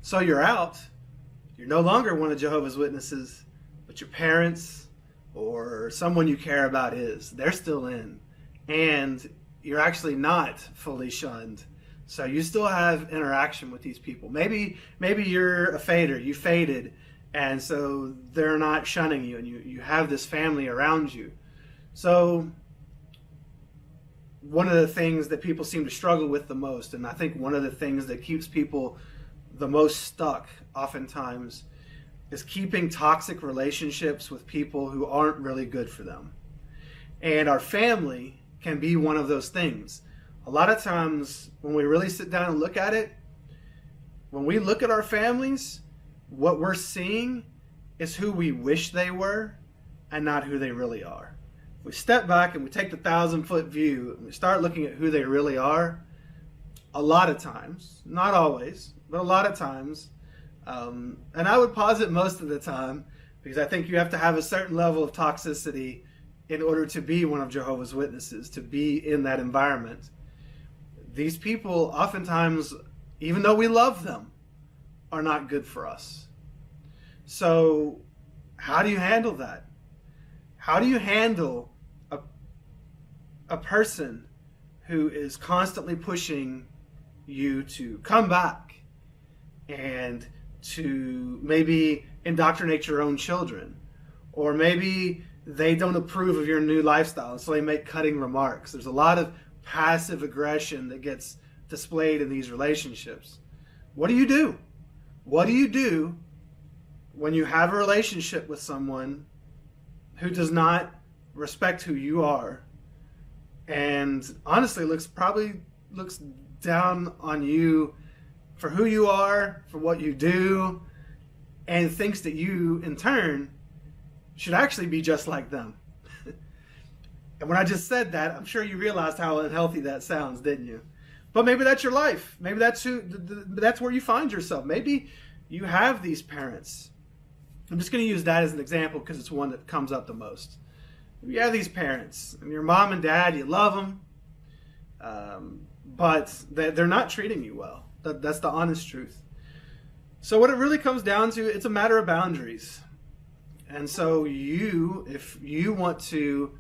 So you're out. You're no longer one of Jehovah's Witnesses, but your parents or someone you care about is. They're still in. And you're actually not fully shunned. So you still have interaction with these people. Maybe you're a fader. You faded. And so they're not shunning you. And you have this family around you. So one of the things that people seem to struggle with the most, and I think one of the things that keeps people the most stuck oftentimes, is keeping toxic relationships with people who aren't really good for them. And our family can be one of those things. A lot of times when we really sit down and look at it, when we look at our families, what we're seeing is who we wish they were and not who they really are. If we step back and we take the 1,000-foot view and we start looking at who they really are, a lot of times, not always, but a lot of times, and I would posit most of the time, because I think you have to have a certain level of toxicity in order to be one of Jehovah's Witnesses, to be in that environment. These people oftentimes, even though we love them, are not good for us. So how do you handle that? How do you handle a person who is constantly pushing you to come back and to maybe indoctrinate your own children? Or maybe they don't approve of your new lifestyle, so they make cutting remarks. There's a lot of passive aggression that gets displayed in these relationships. What do you do? What do you do when you have a relationship with someone who does not respect who you are, and honestly probably looks down on you for who you are, for what you do, and thinks that you, in turn, should actually be just like them? And when I just said that, I'm sure you realized how unhealthy that sounds, didn't you? But maybe that's your life. Maybe that's where you find yourself. Maybe you have these parents. I'm just going to use that as an example because it's one that comes up the most. You have these parents, and your mom and dad, you love them, but they're not treating you well. That's the honest truth. So what it really comes down to, it's a matter of boundaries. And so if you want to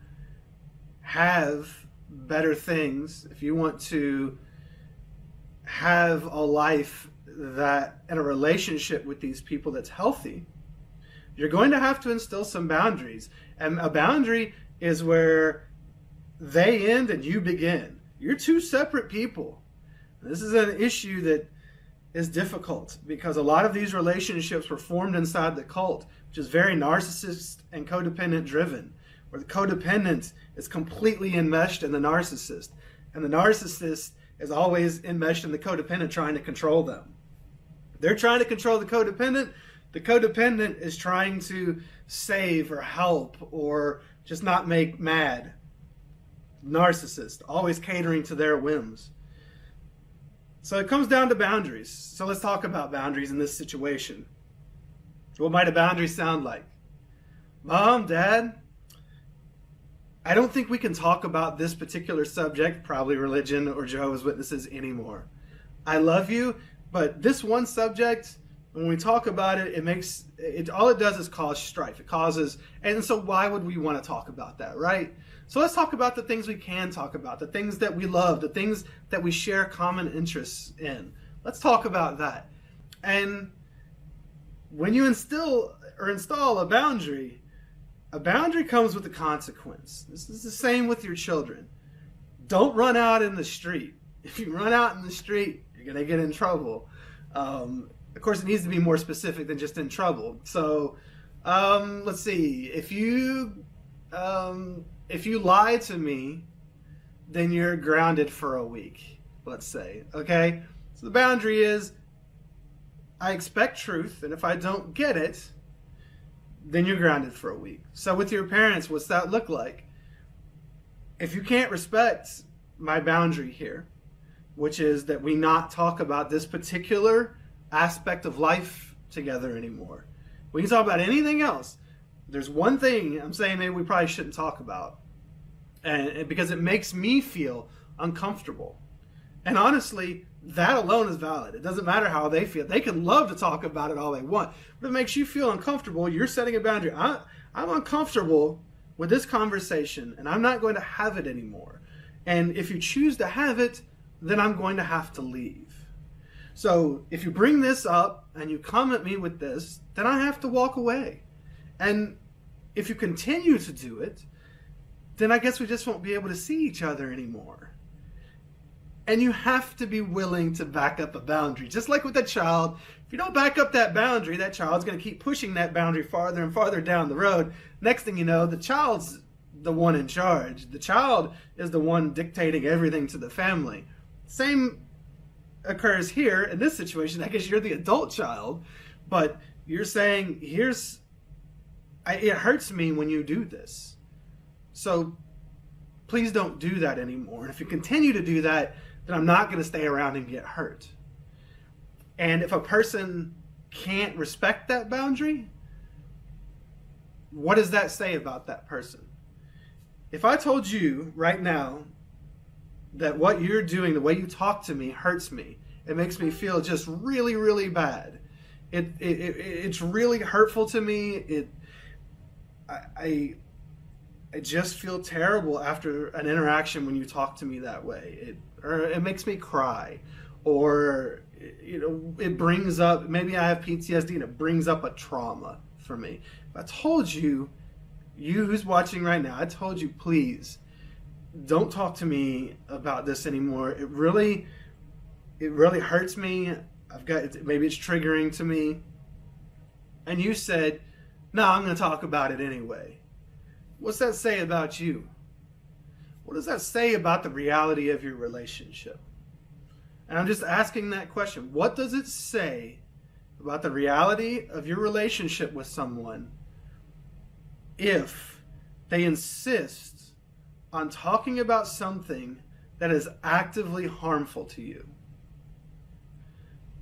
have better things, if you want to have a life that, in a relationship with these people that's healthy, you're going to have to instill some boundaries. And a boundary is where they end and you begin. You're two separate people. This is an issue that is difficult because a lot of these relationships were formed inside the cult, which is very narcissist and codependent driven, where the codependent is completely enmeshed in the narcissist, and the narcissist is always enmeshed in the codependent trying to control them. They're trying to control the codependent is trying to save or help or just not make mad. Narcissist, always catering to their whims. So it comes down to boundaries. So let's talk about boundaries in this situation. What might a boundary sound like? Mom, Dad, I don't think we can talk about this particular subject, probably religion or Jehovah's Witnesses, anymore. I love you, but this one subject, when we talk about it, all it does is cause strife. It causes, and so why would we want to talk about that, right? So let's talk about the things we can talk about, the things that we love, the things that we share common interests in. Let's talk about that. And when you install a boundary comes with a consequence. This is the same with your children. Don't run out in the street. If you run out in the street, you're going to get in trouble. Of course, it needs to be more specific than just in trouble. So, let's see. If you lie to me, then you're grounded for a week, let's say. Okay? So the boundary is, I expect truth, and if I don't get it, then you're grounded for a week. So with your parents, what's that look like? If you can't respect my boundary here, which is that we not talk about this particular aspect of life together anymore. We can talk about anything else. There's one thing I'm saying maybe we probably shouldn't talk about, and because it makes me feel uncomfortable. And honestly, that alone is valid. It doesn't matter how they feel. They can love to talk about it all they want, but if it makes you feel uncomfortable, you're setting a boundary. I'm uncomfortable with this conversation, and I'm not going to have it anymore. And if you choose to have it, then I'm going to have to leave. So if you bring this up and you come at me with this, then I have to walk away. And if you continue to do it, then I guess we just won't be able to see each other anymore. And you have to be willing to back up a boundary. Just like with a child, if you don't back up that boundary, that child's going to keep pushing that boundary farther and farther down the road. Next thing you know, the child's the one in charge. The child is the one dictating everything to the family. Same occurs here in this situation. I guess you're the adult child, but you're saying, it hurts me when you do this. So please don't do that anymore. And if you continue to do that, then I'm not going to stay around and get hurt. And if a person can't respect that boundary, what does that say about that person? If I told you right now that what you're doing, the way you talk to me, hurts me, it makes me feel just really, really bad. It's really hurtful to me. I just feel terrible after an interaction when you talk to me that way. It makes me cry, or it brings up, maybe I have PTSD and it brings up a trauma for me. If I told you who's watching right now, I told you, please don't talk to me about this anymore. It really hurts me. Maybe it's triggering to me. And you said, no, I'm going to talk about it anyway. What's that say about you? What does that say about the reality of your relationship? And I'm just asking that question. What does it say about the reality of your relationship with someone if they insist on talking about something that is actively harmful to you?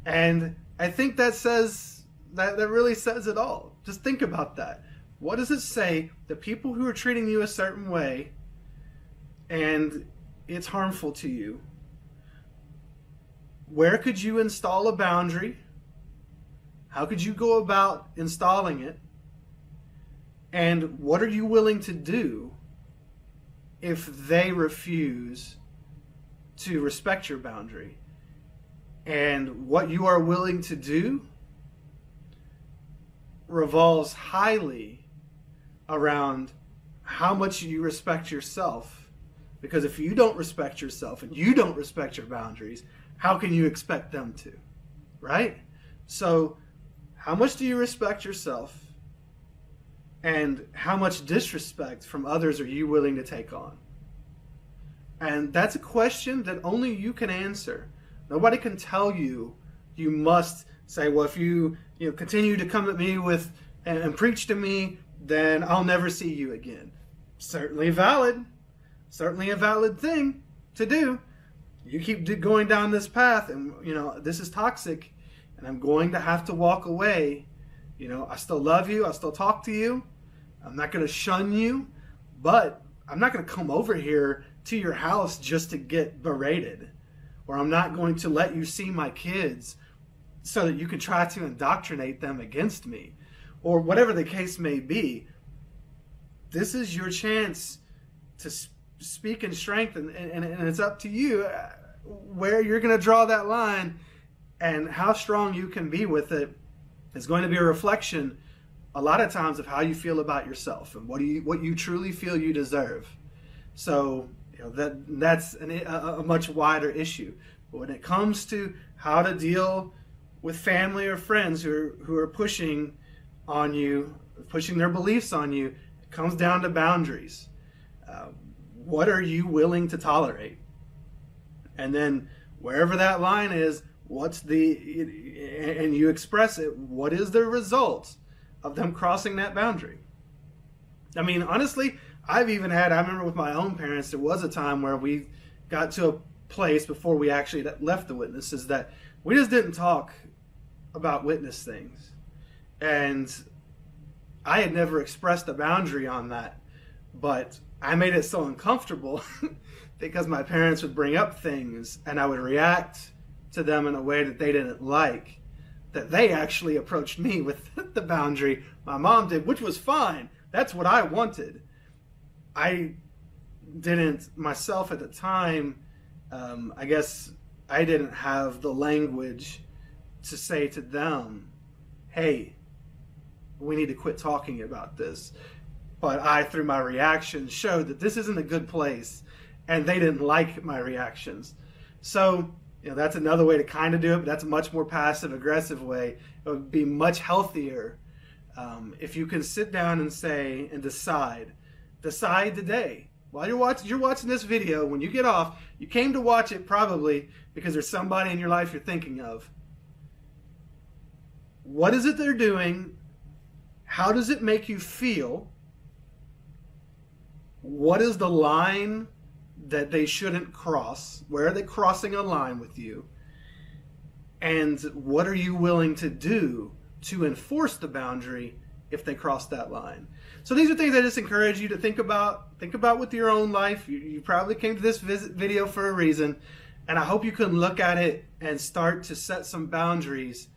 And I think that really says it all. Just think about that. What does it say? The people who are treating you a certain way and it's harmful to you. Where could you install a boundary? How could you go about installing it? And what are you willing to do if they refuse to respect your boundary? And what you are willing to do revolves highly around how much you respect yourself. Because if you don't respect yourself and you don't respect your boundaries, how can you expect them to? Right? So, how much do you respect yourself? And how much disrespect from others are you willing to take on? And that's a question that only you can answer. Nobody can tell you you must say, well, if you continue to come at me with and preach to me, then I'll never see you again. Certainly valid. Certainly a valid thing to do. You keep going down this path and, this is toxic and I'm going to have to walk away. I still love you. I still talk to you. I'm not going to shun you, but I'm not going to come over here to your house just to get berated, or I'm not going to let you see my kids so that you can try to indoctrinate them against me, or whatever the case may be. This is your chance to speak in strength, and it's up to you where you're going to draw that line, and how strong you can be with it is going to be a reflection a lot of times of how you feel about yourself and what you truly feel you deserve. So that's a much wider issue. But when it comes to how to deal with family or friends who are pushing on you, pushing their beliefs on you, it comes down to boundaries. What are you willing to tolerate? And then wherever that line is, and you express it, what is the result of them crossing that boundary? I mean, honestly, I remember with my own parents, there was a time where we got to a place before we actually left the witnesses that we just didn't talk about witness things. And I had never expressed a boundary on that, but I made it so uncomfortable because my parents would bring up things and I would react to them in a way that they didn't like, that they actually approached me with the boundary my mom did, which was fine. That's what I wanted. I didn't myself at the time, I guess I didn't have the language to say to them, hey, we need to quit talking about this. But I, through my reactions, showed that this isn't a good place, and they didn't like my reactions. So, that's another way to kind of do it, but that's a much more passive-aggressive way. It would be much healthier if you can sit down and say and decide today. While you're watching this video, when you get off, you came to watch it probably because there's somebody in your life you're thinking of. What is it they're doing? How does it make you feel? What is the line that they shouldn't cross? Where are they crossing a line with you? And what are you willing to do to enforce the boundary if they cross that line? So these are things I just encourage you to think about. Think about with your own life. You probably came to this video for a reason, and I hope you can look at it and start to set some boundaries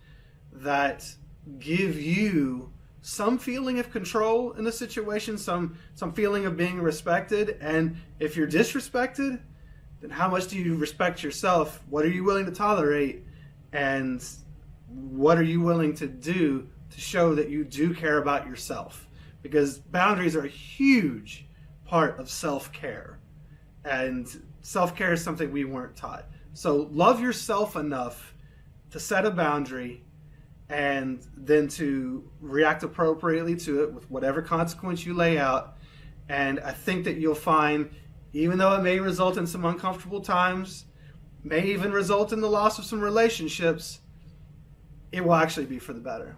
that give you some feeling of control in the situation, some feeling of being respected. And if you're disrespected, then how much do you respect yourself? What are you willing to tolerate? And what are you willing to do to show that you do care about yourself? Because boundaries are a huge part of self-care. And self-care is something we weren't taught. So love yourself enough to set a boundary and then to react appropriately to it with whatever consequence you lay out. And I think that you'll find, even though it may result in some uncomfortable times, may even result in the loss of some relationships, it will actually be for the better.